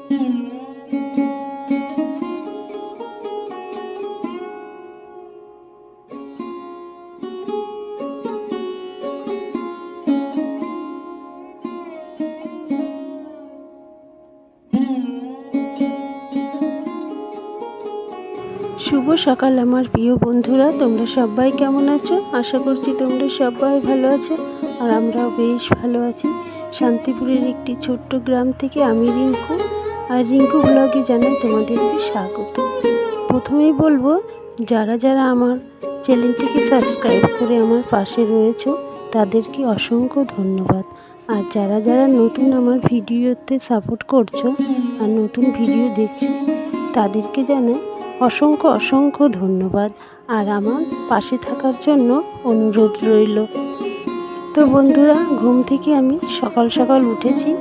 শুভ সকাল আমার প্রিয় বন্ধুরা, তোমরা সবাই কেমন আছো? আশা করছি তোমরা সবাই ভালো আছো, আর আমরাও বেশ ভালো আছি। শান্তিপুরের একটি ছোট্ট গ্রাম থেকে আমি রিঙ্কু, আর রিঙ্কু ব্লগে জানাই তোমাদেরকে স্বাগত। প্রথমেই বলবো, যারা যারা আমার চ্যানেলটিকে সাবস্ক্রাইব করে আমার পাশে রয়েছো তাদেরকে অসংখ্য ধন্যবাদ। আর যারা যারা নতুন আমার ভিডিওতে সাপোর্ট করছো আর নতুন ভিডিও দেখছো তাদেরকে জানাই অসংখ্য অসংখ্য ধন্যবাদ, আর আমার পাশে থাকার জন্য অনুরোধ রইল। তো বন্ধুরা, ঘুম থেকে আমি সকাল সকাল উঠেছি,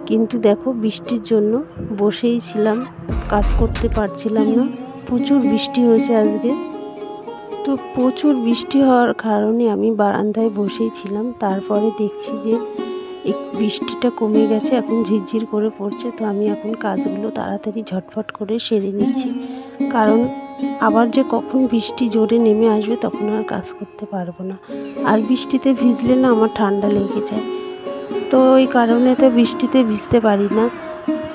কিন্তু দেখো বৃষ্টির জন্য বসেই ছিলাম, কাজ করতে পারছিলাম না। প্রচুর বৃষ্টি হয়েছে আজকে। তো প্রচুর বৃষ্টি হওয়ার কারণে আমি বারান্দায় বসেই ছিলাম। তারপরে দেখছি যে বৃষ্টিটা কমে গেছে, এখন ঝিরঝির করে পড়ছে। তো আমি এখন কাজগুলো তাড়াতাড়ি ঝটফট করে সেরে নিচ্ছি, কারণ আবার যে কখন বৃষ্টি জোরে নেমে আসবে তখন আর কাজ করতে পারবো না। আর বৃষ্টিতে ভিজলে না আমার ঠান্ডা লেগে যায়, তো ওই কারণে তো বৃষ্টিতে ভিজতে পারি না।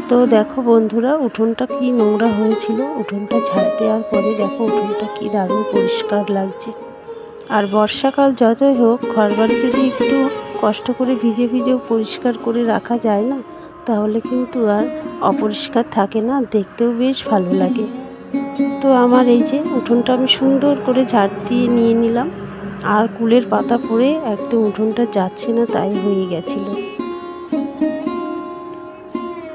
তো দেখো বন্ধুরা, উঠোনটা কি নোংরা হয়েছিল, উঠোনটা ঝাড় দেওয়ার পরে দেখো উঠোনটা কি দারুণ পরিষ্কার লাগছে। আর বর্ষাকাল যতই হোক, ঘরবাড়ি যদি একটু কষ্ট করে ভিজে ভিজেও পরিষ্কার করে রাখা যায় না, তাহলে কিন্তু আর অপরিষ্কার থাকে না, দেখতেও বেশ ভালো লাগে। তো আমার এই যে উঠোনটা আমি সুন্দর করে ঝাড় দিয়ে নিয়ে নিলাম, আর কুলের পাতা পড়ে একদম উঠোনটা যাচ্ছে না, তাই হয়ে গেছিল।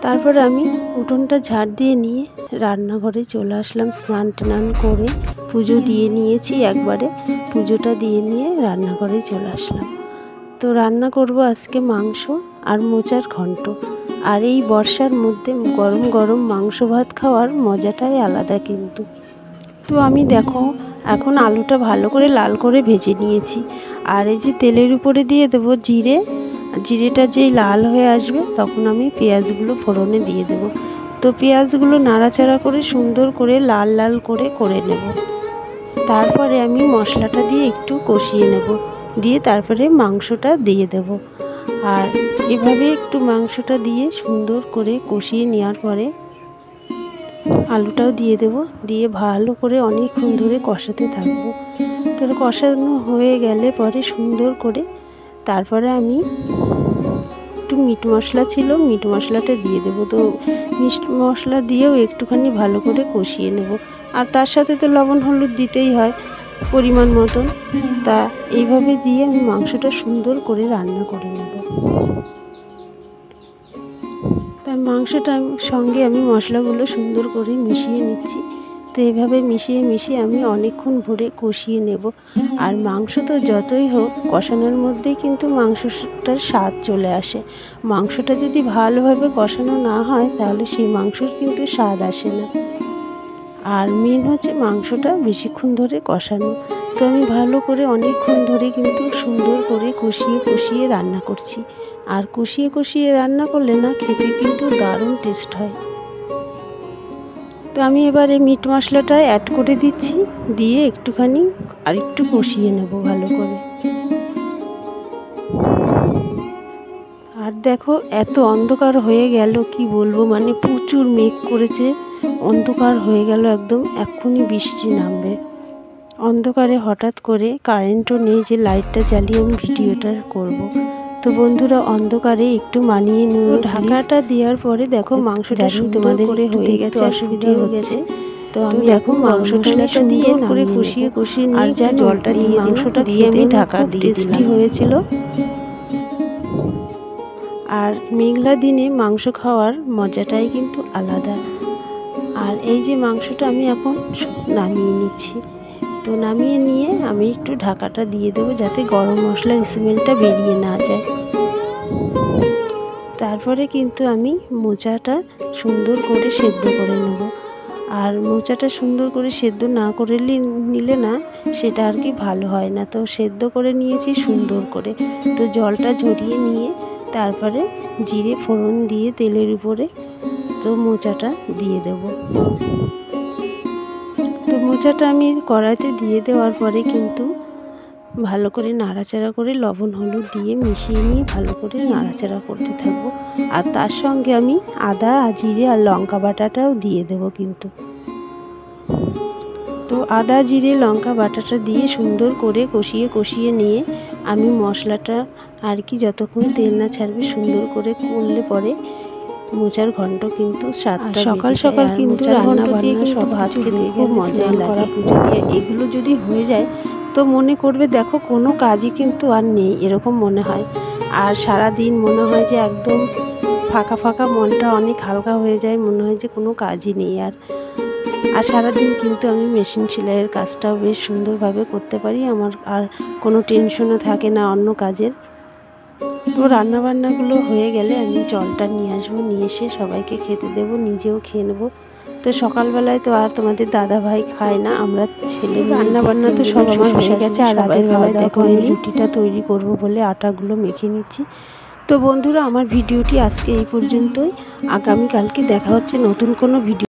তারপরে আমি উঠোনটা ঝাড় দিয়ে নিয়ে রান্নাঘরে চলে আসলাম। স্নান টান করে পুজো দিয়ে নিয়েছি, একবারে পুজোটা দিয়ে নিয়ে রান্নাঘরে চলে আসলাম। তো রান্না করব আজকে মাংস আর মোচার ঘন্ট। আর এই বর্ষার মধ্যে গরম গরম মাংস ভাত খাওয়ার মজাটাই আলাদা কিন্তু। তো আমি দেখো এখন আলুটা ভালো করে লাল করে ভেজে নিয়েছি, আর এই যে তেলের উপরে দিয়ে দেবো জিরে। জিরেটা যেই লাল হয়ে আসবে তখন আমি পেঁয়াজগুলো ফোড়নে দিয়ে দেব। তো পেঁয়াজগুলো নাড়াচাড়া করে সুন্দর করে লাল লাল করে নেব। তারপরে আমি মশলাটা দিয়ে একটু কষিয়ে নেব, দিয়ে তারপরে মাংসটা দিয়ে দেব। আর এভাবে একটু মাংসটা দিয়ে সুন্দর করে কষিয়ে নেওয়ার পরে আলুটাও দিয়ে দেব, দিয়ে ভালো করে অনেকক্ষণ ধরে কষাতে থাকবো। তো কষানো হয়ে গেলে পরে সুন্দর করে তারপরে আমি একটু মিট মশলা ছিল, মিট মশলাটা দিয়ে দেবো। তো মিট মশলা দিয়েও একটুখানি ভালো করে কষিয়ে নেব। আর তার সাথে তো লবণ হলুদ দিতেই হয় পরিমাণ মতন। তা এইভাবে দিয়ে আমি মাংসটা সুন্দর করে রান্না করে নেব। তাই মাংসটা সঙ্গে আমি মশলাগুলো সুন্দর করে মিশিয়ে নিচ্ছি। তো এইভাবে মিশিয়ে মিশিয়ে আমি অনেকক্ষণ ভরে কষিয়ে নেব। আর মাংস তো যতই হোক কষানোর মধ্যেই কিন্তু মাংসটার স্বাদ চলে আসে। মাংসটা যদি ভালোভাবে কষানো না হয় তাহলে সেই মাংসর কিন্তু স্বাদ আসে না। আর মেন হচ্ছে মাংসটা বেশিক্ষণ ধরে কষানো। তো আমি ভালো করে অনেকক্ষণ ধরে কিন্তু সুন্দর করে কষিয়ে কষিয়ে রান্না করছি। আর কষিয়ে কষিয়ে রান্না করলে না খেতে কিন্তু দারুণ টেস্ট হয়। তো আমি এবারে মিট মশলাটা অ্যাড করে দিচ্ছি, দিয়ে একটুখানি আর একটু কষিয়ে নেব ভালো করে। আর দেখো এত অন্ধকার হয়ে গেল, কি বলবো, মানে প্রচুর মেঘ করেছে, অন্ধকার হয়ে গেল একদম, এক্ষুনি বৃষ্টি নামবে। অন্ধকারে হঠাৎ করে কারেন্টও নেই যে লাইটটা জ্বালিয়ে আমি ভিডিওটা করব। তো বন্ধুরা, অন্ধকারে একটু মানিয়ে নিয়ে ঢাকাটা দেওয়ার পরে দেখো মাংসটা তোমাদের করে হয়ে গেছে, অসুবিধা হয়ে গেছে। তো আমি দেখো মশলাটা দিয়ে করে কষিয়ে কষিয়ে নিয়ে যা জলটা দিয়ে মাংসটা দিয়ে আমি ঢাকা দিয়ে টেস্টি হয়েছিল। আর মেঘলা দিনে মাংস খাওয়ার মজাটাই কিন্তু আলাদা। আর এই যে মাংসটা আমি এখন নামিয়ে নিচ্ছি। তো নামিয়ে নিয়ে আমি একটু ঢাকাটা দিয়ে দেবো যাতে গরম মশলার স্মেলটা বেরিয়ে না যায়। তারপরে কিন্তু আমি মোচাটা সুন্দর করে সেদ্ধ করে নেব। আর মোচাটা সুন্দর করে সেদ্ধ না করে নিলে না সেটা আর কি ভালো হয় না। তো সেদ্ধ করে নিয়েছি সুন্দর করে। তো জলটা ঝরিয়ে নিয়ে তারপরে জিরে ফোড়ন দিয়ে তেলের উপরে তো মোচাটা দিয়ে দেব। তো মোচাটা আমি কড়াইতে দিয়ে দেওয়ার পরে কিন্তু ভালো করে নাড়াচাড়া করে লবণ হলুদ দিয়ে মিশিয়ে নিয়ে ভালো করে নাড়াচাড়া করতে থাকবো। আর তার সঙ্গে আমি আদা জিরে আর লঙ্কা বাটাটাও দিয়ে দেব কিন্তু। তো আদা জিরে লঙ্কা বাটাটা দিয়ে সুন্দর করে কষিয়ে নিয়ে আমি মশলাটা আর কি যতক্ষণ তেল না ছাড়বে সুন্দর করে করলে পরে মোচার ঘন্ট কিন্তু সকাল সকাল কিন্তু রান্না বান্না সব ভাত খেতে খুব মজা লাগে। পুজো দিয়ে এগুলো যদি হয়ে যায় তো মনে করবে দেখো কোনো কাজই কিন্তু আর নেই এরকম মনে হয়। আর সারা দিন মনে হয় যে একদম ফাঁকা ফাঁকা, মনটা অনেক হালকা হয়ে যায়, মনে হয় যে কোনো কাজই নেই। আর সারাদিন কিন্তু আমি মেশিন সেলাইয়ের কাজটাও বেশ সুন্দরভাবে করতে পারি, আমার আর কোনো টেনশনও থাকে না অন্য কাজের। তো রান্নাবান্নাগুলো হয়ে গেলে আমি জলটা নিয়ে আসবো, নিয়ে এসে সবাইকে খেতে দেব, নিজেও খেয়ে নেবো। তো সকালবেলায় তো আর তোমাদের দাদা ভাই খায় না, আমরা ছেলে রান্নাবান্না তো সব আমার হয়ে গেছে। আর রাতের বেলায় দেখো আমি রুটিটা তৈরি করব বলে আটাগুলো মেখে নিচ্ছি। তো বন্ধুরা, আমার ভিডিওটি আজকে এই পর্যন্তই। আগামীকালকে দেখা হচ্ছে নতুন কোনো ভিডিও।